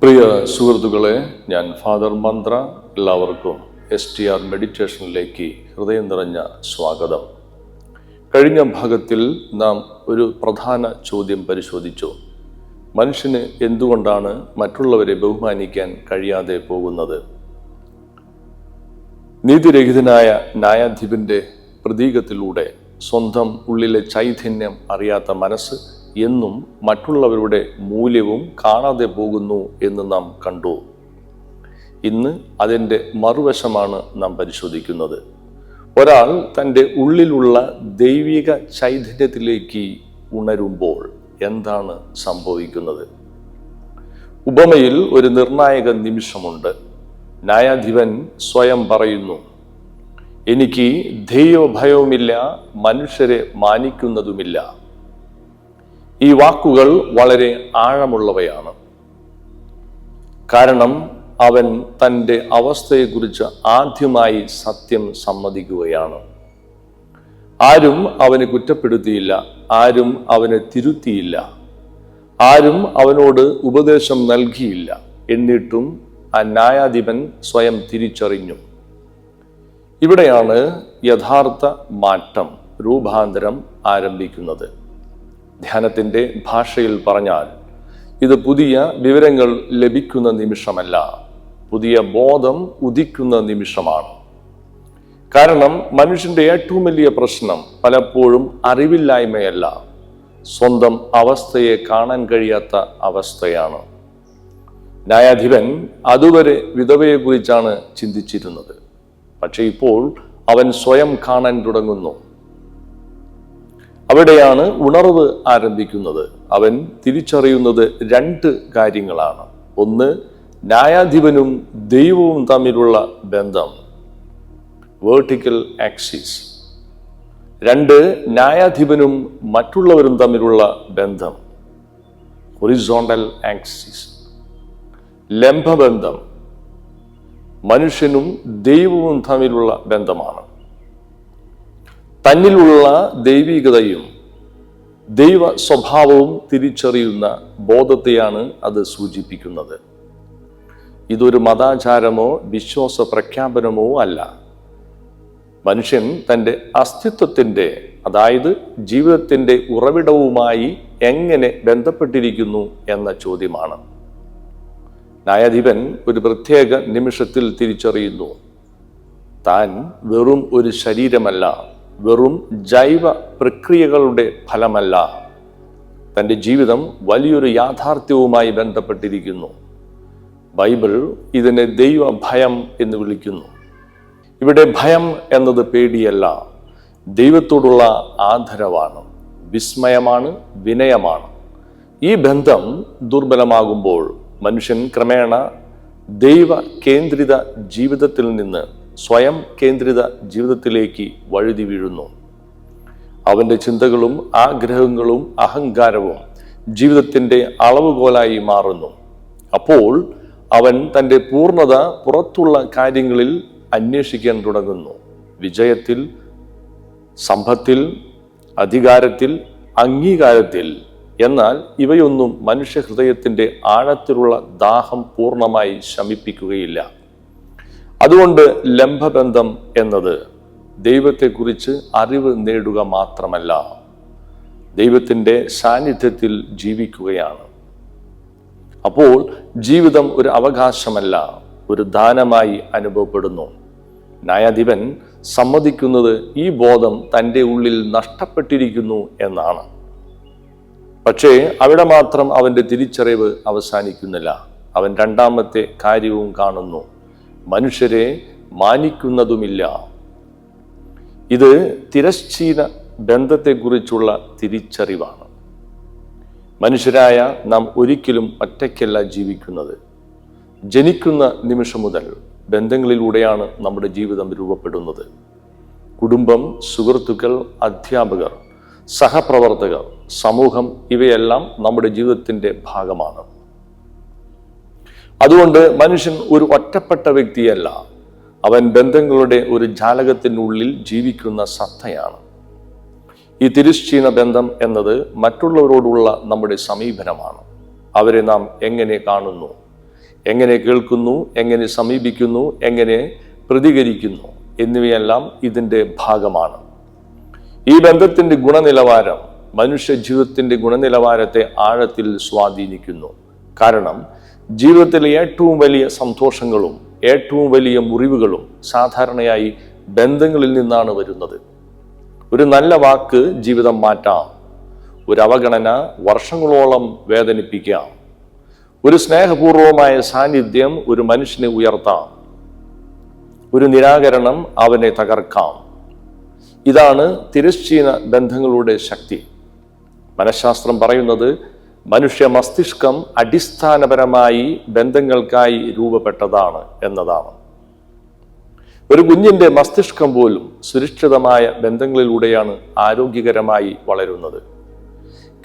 പ്രിയ സുഹൃത്തുക്കളെ, ഞാൻ ഫാദർ മന്ത്ര. എല്ലാവർക്കും STR മെഡിറ്റേഷനിലേക്ക് ഹൃദയം നിറഞ്ഞ സ്വാഗതം. കഴിഞ്ഞ ഭാഗത്തിൽ നാം ഒരു പ്രധാന ചോദ്യം പരിശോധിച്ചു. മനുഷ്യന് എന്തുകൊണ്ടാണ് മറ്റുള്ളവരെ ബഹുമാനിക്കാൻ കഴിയാതെ പോകുന്നത്? നീതിരഹിതനായ ന്യായാധിപന്റെ പ്രതീകത്തിലൂടെ സ്വന്തം ഉള്ളിലെ ചൈതന്യം അറിയാത്ത മനസ്സ് എന്നും മറ്റുള്ളവരുടെ മൂല്യവും കാണാതെ പോകുന്നു എന്ന് നാം കണ്ടു. ഇന്ന് അതിൻ്റെ മറുവശമാണ് നാം പരിശോധിക്കുന്നത്. ഒരാൾ തൻ്റെ ഉള്ളിലുള്ള ദൈവിക ചൈതന്യത്തിലേക്ക് ഉണരുമ്പോൾ എന്താണ് സംഭവിക്കുന്നത്? ഉപമയിൽ ഒരു നിർണായക നിമിഷമുണ്ട്. ന്യായാധിപൻ സ്വയം പറയുന്നു, എനിക്ക് ദൈവഭയവുമില്ല, മനുഷ്യരെ മാനിക്കുന്നതുമില്ല. ഈ വാക്കുകൾ വളരെ ആഴമുള്ളവയാണ്. കാരണം അവൻ തൻ്റെ അവസ്ഥയെക്കുറിച്ച് ആദ്യമായി സത്യം സമ്മതിക്കുകയാണ്. ആരും അവനെ കുറ്റപ്പെടുത്തിയില്ല, ആരും അവനെ തിരുത്തിയില്ല, ആരും അവനോട് ഉപദേശം നൽകിയില്ല. എന്നിട്ടും ആ ന്യായാധിപൻ സ്വയം തിരിച്ചറിഞ്ഞു. ഇവിടെയാണ് യഥാർത്ഥ മാറ്റം, രൂപാന്തരം ആരംഭിക്കുന്നത്. ധ്യാനത്തിൻ്റെ ഭാഷയിൽ പറഞ്ഞാൽ ഇത് പുതിയ വിവരങ്ങൾ ലഭിക്കുന്ന നിമിഷമല്ല, പുതിയ ബോധം ഉദിക്കുന്ന നിമിഷമാണ്. കാരണം മനുഷ്യന്റെ ഏറ്റവും വലിയ പ്രശ്നം പലപ്പോഴും അറിവില്ലായ്മയല്ല, സ്വന്തം അവസ്ഥയെ കാണാൻ കഴിയാത്ത അവസ്ഥയാണ്. ന്യായാധിപൻ അതുവരെ വിധവയെക്കുറിച്ചാണ് ചിന്തിച്ചിരുന്നത്. പക്ഷെ ഇപ്പോൾ അവൻ സ്വയം കാണാൻ തുടങ്ങുന്നു. അവിടെയാണ് ഉണർവ് ആരംഭിക്കുന്നത്. അവൻ തിരിച്ചറിയുന്നത് രണ്ട് കാര്യങ്ങളാണ്. ഒന്ന്, ന്യായാധിപനും ദൈവവും തമ്മിലുള്ള ബന്ധം, വേർട്ടിക്കൽ ആക്സിസ്. രണ്ട്, ന്യായാധിപനും മറ്റുള്ളവരും തമ്മിലുള്ള ബന്ധം, ഹൊറിസോണ്ടൽ ആക്സിസ്. ലംബബന്ധം മനുഷ്യനും ദൈവവും തമ്മിലുള്ള ബന്ധമാണ്. തന്നിലുള്ള ദൈവികതയും ദൈവ സ്വഭാവവും തിരിച്ചറിയുന്ന ബോധത്തെയാണ് അത് സൂചിപ്പിക്കുന്നത്. ഇതൊരു മതാചാരമോ വിശ്വാസ പ്രഖ്യാപനമോ അല്ല. മനുഷ്യൻ തൻ്റെ അസ്തിത്വത്തിൻ്റെ, അതായത് ജീവിതത്തിൻ്റെ ഉറവിടവുമായി എങ്ങനെ ബന്ധപ്പെട്ടിരിക്കുന്നു എന്ന ചോദ്യമാണ്. ന്യായാധിപൻ ഒരു പ്രത്യേക നിമിഷത്തിൽ തിരിച്ചറിയുന്നു, താൻ വെറും ഒരു ശരീരമല്ല, വെറും ജൈവ പ്രക്രിയകളുടെ ഫലമല്ല. തൻ്റെ ജീവിതം വലിയൊരു യാഥാർത്ഥ്യവുമായി ബന്ധപ്പെട്ടിരിക്കുന്നു. ബൈബിൾ ഇതിനെ ദൈവഭയം എന്ന് വിളിക്കുന്നു. ഇവിടെ ഭയം എന്നത് പേടിയല്ല, ദൈവത്തോടുള്ള ആദരവാണ്, വിസ്മയമാണ്, വിനയമാണ്. ഈ ബന്ധം ദുർബലമാകുമ്പോൾ മനുഷ്യൻ ക്രമേണ ദൈവ കേന്ദ്രിത ജീവിതത്തിൽ നിന്ന് സ്വയം കേന്ദ്രിത ജീവിതത്തിലേക്ക് വഴുതി വീഴുന്നു. അവൻ്റെ ചിന്തകളും ആഗ്രഹങ്ങളും അഹങ്കാരവും ജീവിതത്തിൻ്റെ അളവുകോലായി മാറുന്നു. അപ്പോൾ അവൻ തൻ്റെ പൂർണ്ണത പുറത്തുള്ള കാര്യങ്ങളിൽ അന്വേഷിക്കാൻ തുടങ്ങുന്നു. വിജയത്തിൽ, സമ്പത്തിൽ, അധികാരത്തിൽ, അംഗീകാരത്തിൽ. എന്നാൽ ഇവയൊന്നും മനുഷ്യ ഹൃദയത്തിൻ്റെ ആഴത്തിലുള്ള ദാഹം പൂർണ്ണമായി ശമിപ്പിക്കുകയില്ല. അതുകൊണ്ട് ലംബബന്ധം എന്നത് ദൈവത്തെക്കുറിച്ച് അറിവ് നേടുക മാത്രമല്ല, ദൈവത്തിൻ്റെ സാന്നിധ്യത്തിൽ ജീവിക്കുകയാണ്. അപ്പോൾ ജീവിതം ഒരു അവകാശമല്ല, ഒരു ദാനമായി അനുഭവപ്പെടുന്നു. ന്യായാധിപൻ സമ്മതിക്കുന്നത് ഈ ബോധം തൻ്റെ ഉള്ളിൽ നഷ്ടപ്പെട്ടിരിക്കുന്നു എന്നാണ്. പക്ഷേ അവിടെ മാത്രം അവൻ്റെ തിരിച്ചറിവ് അവസാനിക്കുന്നില്ല. അവൻ രണ്ടാമത്തെ കാര്യവും കാണുന്നു, മനുഷ്യരെ മാനിക്കുന്നതുമില്ല. ഇത് തിരശ്ചീന ബന്ധത്തെക്കുറിച്ചുള്ള തിരിച്ചറിവാണ്. മനുഷ്യരായ നാം ഒരിക്കലും ഒറ്റയ്ക്കല്ല ജീവിക്കുന്നത്. ജനിക്കുന്ന നിമിഷം മുതൽ ബന്ധങ്ങളിലൂടെയാണ് നമ്മുടെ ജീവിതം രൂപപ്പെടുന്നത്. കുടുംബം, സുഹൃത്തുക്കൾ, അധ്യാപകർ, സഹപ്രവർത്തകർ, സമൂഹം, ഇവയെല്ലാം നമ്മുടെ ജീവിതത്തിൻ്റെ ഭാഗമാണ്. അതുകൊണ്ട് മനുഷ്യൻ ഒരു ഒറ്റപ്പെട്ട വ്യക്തിയല്ല, അവൻ ബന്ധങ്ങളുടെ ഒരു ജാലകത്തിനുള്ളിൽ ജീവിക്കുന്ന സത്തയാണ്. ഈ തിരശ്ചീന ബന്ധം എന്നത് മറ്റുള്ളവരോടുള്ള നമ്മുടെ സമീപനമാണ്. അവരെ നാം എങ്ങനെ കാണുന്നു, എങ്ങനെ കേൾക്കുന്നു, എങ്ങനെ സമീപിക്കുന്നു, എങ്ങനെ പ്രതികരിക്കുന്നു എന്നിവയെല്ലാം ഇതിൻ്റെ ഭാഗമാണ്. ഈ ബന്ധത്തിൻ്റെ ഗുണനിലവാരം മനുഷ്യ ജീവിതത്തിൻ്റെ ഗുണനിലവാരത്തെ ആഴത്തിൽ സ്വാധീനിക്കുന്നു. കാരണം ജീവിതത്തിലെ ഏറ്റവും വലിയ സന്തോഷങ്ങളും ഏറ്റവും വലിയ മുറിവുകളും സാധാരണയായി ബന്ധങ്ങളിൽ നിന്നാണ് വരുന്നത്. ഒരു നല്ല വാക്ക് ജീവിതം മാറ്റാം. ഒരു അവഗണന വർഷങ്ങളോളം വേദനിപ്പിക്കാം. ഒരു സ്നേഹപൂർവമായ സാന്നിധ്യം ഒരു മനുഷ്യനെ ഉയർത്താം. ഒരു നിരാകരണം അവനെ തകർക്കാം. ഇതാണ് തിരശ്ചീന ബന്ധങ്ങളുടെ ശക്തി. മനഃശാസ്ത്രം പറയുന്നത് മനുഷ്യ മസ്തിഷ്കം അടിസ്ഥാനപരമായി ബന്ധങ്ങൾക്കായി രൂപപ്പെട്ടതാണ് എന്നതാണ്. ഒരു കുഞ്ഞിന്റെ മസ്തിഷ്കം പോലും സുരക്ഷിതമായ ബന്ധങ്ങളിലൂടെയാണ് ആരോഗ്യകരമായി വളരുന്നത്.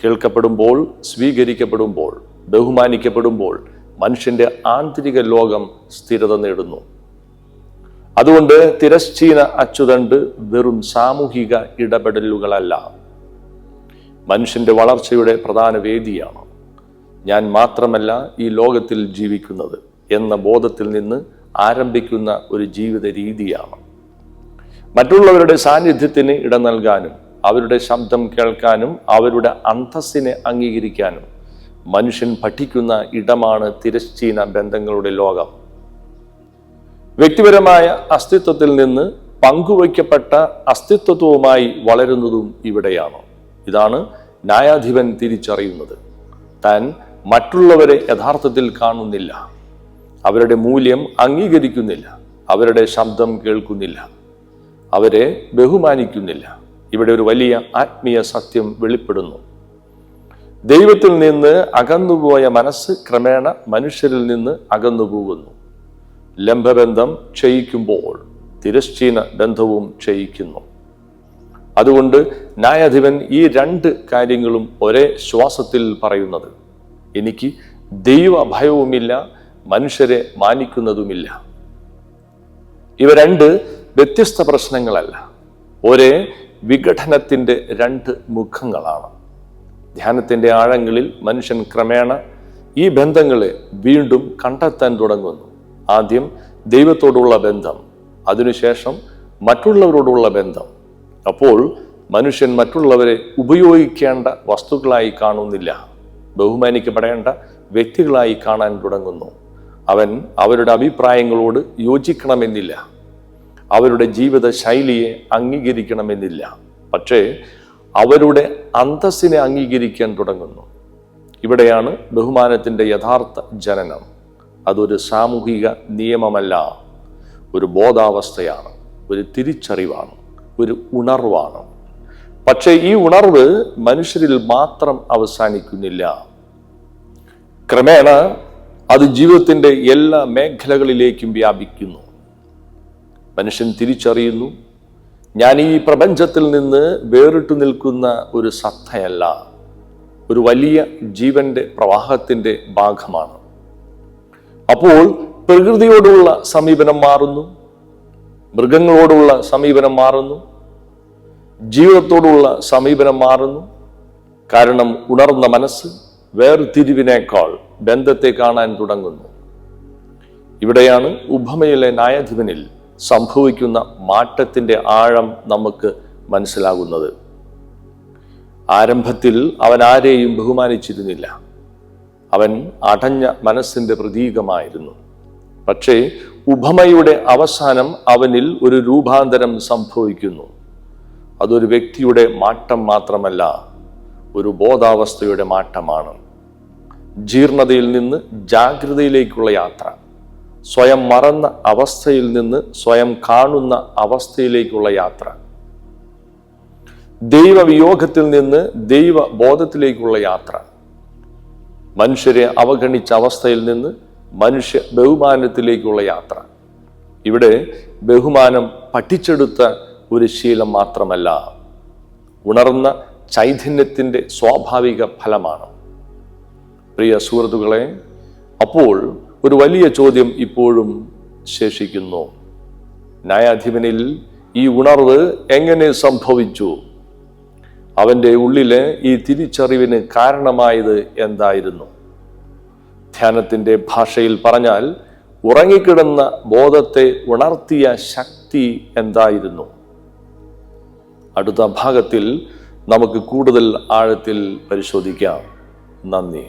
കേൾക്കപ്പെടുമ്പോൾ, സ്വീകരിക്കപ്പെടുമ്പോൾ, ബഹുമാനിക്കപ്പെടുമ്പോൾ മനുഷ്യന്റെ ആന്തരിക ലോകം സ്ഥിരത നേടുന്നു. അതുകൊണ്ട് തിരശ്ചീന അച്ചുതണ്ട് വെറും സാമൂഹിക ഇടപെടലുകളല്ല, മനുഷ്യന്റെ വളർച്ചയുടെ പ്രധാന വേദിയാണ്. ഞാൻ മാത്രമല്ല ഈ ലോകത്തിൽ ജീവിക്കുന്നത് എന്ന ബോധത്തിൽ നിന്ന് ആരംഭിക്കുന്ന ഒരു ജീവിത രീതിയാണ്. മറ്റുള്ളവരുടെ സാന്നിധ്യത്തിന് ഇടം നൽകാനും അവരുടെ ശബ്ദം കേൾക്കാനും അവരുടെ അന്തസ്സിനെ അംഗീകരിക്കാനും മനുഷ്യൻ പഠിക്കുന്ന ഇടമാണ് തിരശ്ചീന ബന്ധങ്ങളുടെ ലോകം. വ്യക്തിപരമായ അസ്തിത്വത്തിൽ നിന്ന് പങ്കുവയ്ക്കപ്പെട്ട അസ്തിത്വവുമായി വളരുന്നതും ഇവിടെയാണ്. ഇതാണ് ന്യായാധിപൻ തിരിച്ചറിയുന്നത്. താൻ മറ്റുള്ളവരെ യഥാർത്ഥത്തിൽ കാണുന്നില്ല, അവരുടെ മൂല്യം അംഗീകരിക്കുന്നില്ല, അവരുടെ ശബ്ദം കേൾക്കുന്നില്ല, അവരെ ബഹുമാനിക്കുന്നില്ല. ഇവിടെ ഒരു വലിയ ആത്മീയ സത്യം വെളിപ്പെടുന്നു. ദൈവത്തിൽ നിന്ന് അകന്നുപോയ മനസ്സ് ക്രമേണ മനുഷ്യരിൽ നിന്ന് അകന്നുപോകുന്നു. ലംബബന്ധം ക്ഷയിക്കുമ്പോൾ തിരശ്ചീന ബന്ധവും ക്ഷയിക്കുന്നു. അതുകൊണ്ട് ന്യായാധിപൻ ഈ രണ്ട് കാര്യങ്ങളും ഒരേ ശ്വാസത്തിൽ പറയുന്നത്: എനിക്ക് ദൈവഭയവുമില്ല, മനുഷ്യരെ മാനിക്കുന്നതുമില്ല. ഇവ രണ്ട് വ്യത്യസ്ത പ്രശ്നങ്ങളല്ല, ഒരേ വിഘടനത്തിന്റെ രണ്ട് മുഖങ്ങളാണ്. ധ്യാനത്തിന്റെ ആഴങ്ങളിൽ മനുഷ്യൻ ക്രമേണ ഈ ബന്ധങ്ങളെ വീണ്ടും കണ്ടെത്താൻ തുടങ്ങുന്നു. ആദ്യം ദൈവത്തോടുള്ള ബന്ധം, അതിനുശേഷം മറ്റുള്ളവരോടുള്ള ബന്ധം. അപ്പോൾ മനുഷ്യൻ മറ്റുള്ളവരെ ഉപയോഗിക്കേണ്ട വസ്തുക്കളായി കാണുന്നില്ല, ബഹുമാനിക്കപ്പെടേണ്ട വ്യക്തികളായി കാണാൻ തുടങ്ങുന്നു. അവൻ അവരുടെ അഭിപ്രായങ്ങളോട് യോജിക്കണമെന്നില്ല, അവരുടെ ജീവിത ശൈലിയെ അംഗീകരിക്കണമെന്നില്ല, പക്ഷേ അവരുടെ അന്തസ്സിനെ അംഗീകരിക്കാൻ തുടങ്ങുന്നു. ഇവിടെയാണ് ബഹുമാനത്തിൻ്റെ യഥാർത്ഥ ജനനം. അതൊരു സാമൂഹിക നിയമമല്ല, ഒരു ബോധാവസ്ഥയാണ്, ഒരു തിരിച്ചറിവാണ്, ഒരു ഉണർവാണ്. പക്ഷേ ഈ ഉണർവ് മനുഷ്യരിൽ മാത്രം അവസാനിക്കുന്നില്ല. ക്രമേണ അത് ജീവിതത്തിൻ്റെ എല്ലാ മേഖലകളിലേക്കും വ്യാപിക്കുന്നു. മനുഷ്യൻ തിരിച്ചറിയുന്നു, ഞാൻ ഈ പ്രപഞ്ചത്തിൽ നിന്ന് വേറിട്ടു നിൽക്കുന്ന ഒരു സത്തയല്ല, ഒരു വലിയ ജീവന്റെ പ്രവാഹത്തിന്റെ ഭാഗമാണ്. അപ്പോൾ പ്രകൃതിയോടുള്ള സമീപനം മാറുന്നു, മൃഗങ്ങളോടുള്ള സമീപനം മാറുന്നു, ജീവിതത്തോടുള്ള സമീപനം മാറുന്നു. കാരണം ഉണർന്ന മനസ്സ് വേർതിരിവിനേക്കാൾ ബന്ധത്തെ കാണാൻ തുടങ്ങുന്നു. ഇവിടെയാണ് ഉപമയിലെ ന്യായാധിപനിൽ സംഭവിക്കുന്ന മാറ്റത്തിന്റെ ആഴം നമുക്ക് മനസ്സിലാകുന്നത്. ആരംഭത്തിൽ അവൻ ആരെയും ബഹുമാനിച്ചിരുന്നില്ല, അവൻ അടഞ്ഞ മനസ്സിന്റെ പ്രതീകമായിരുന്നു. പക്ഷേ ഉപമയുടെ അവസാനം അവനിൽ ഒരു രൂപാന്തരം സംഭവിക്കുന്നു. അതൊരു വ്യക്തിയുടെ മാറ്റം മാത്രമല്ല, ഒരു ബോധാവസ്ഥയുടെ മാറ്റമാണ്. ജീർണതയിൽ നിന്ന് ജാഗ്രതയിലേക്കുള്ള യാത്ര, സ്വയം മറന്ന അവസ്ഥയിൽ നിന്ന് സ്വയം കാണുന്ന അവസ്ഥയിലേക്കുള്ള യാത്ര, ദൈവവിയോഗത്തിൽ നിന്ന് ദൈവബോധത്തിലേക്കുള്ള യാത്ര, മനുഷ്യരെ അവഗണിച്ച അവസ്ഥയിൽ നിന്ന് മനുഷ്യ ബഹുമാനത്തിലേക്കുള്ള യാത്ര. ഇവിടെ ബഹുമാനം പഠിച്ചെടുത്ത ഒരു ശീലം മാത്രമല്ല, ഉണർന്ന ചൈതന്യത്തിൻ്റെ സ്വാഭാവിക ഫലമാണ്. പ്രിയ സുഹൃത്തുക്കളെ, അപ്പോൾ ഒരു വലിയ ചോദ്യം ഇപ്പോഴും ശേഷിക്കുന്നു. ന്യായാധിപനിൽ ഈ ഉണർവ് എങ്ങനെ സംഭവിച്ചു? അവൻ്റെ ഉള്ളിലെ ഈ തിരിച്ചറിവിന് കാരണമായത് എന്തായിരുന്നു? ധ്യാനത്തിൻ്റെ ഭാഷയിൽ പറഞ്ഞാൽ ഉറങ്ങിക്കിടന്ന ബോധത്തെ ഉണർത്തിയ ശക്തി എന്തായിരുന്നു? അടുത്ത ഭാഗത്തിൽ നമുക്ക് കൂടുതൽ ആഴത്തിൽ പരിശോധിക്കാം. നന്ദി.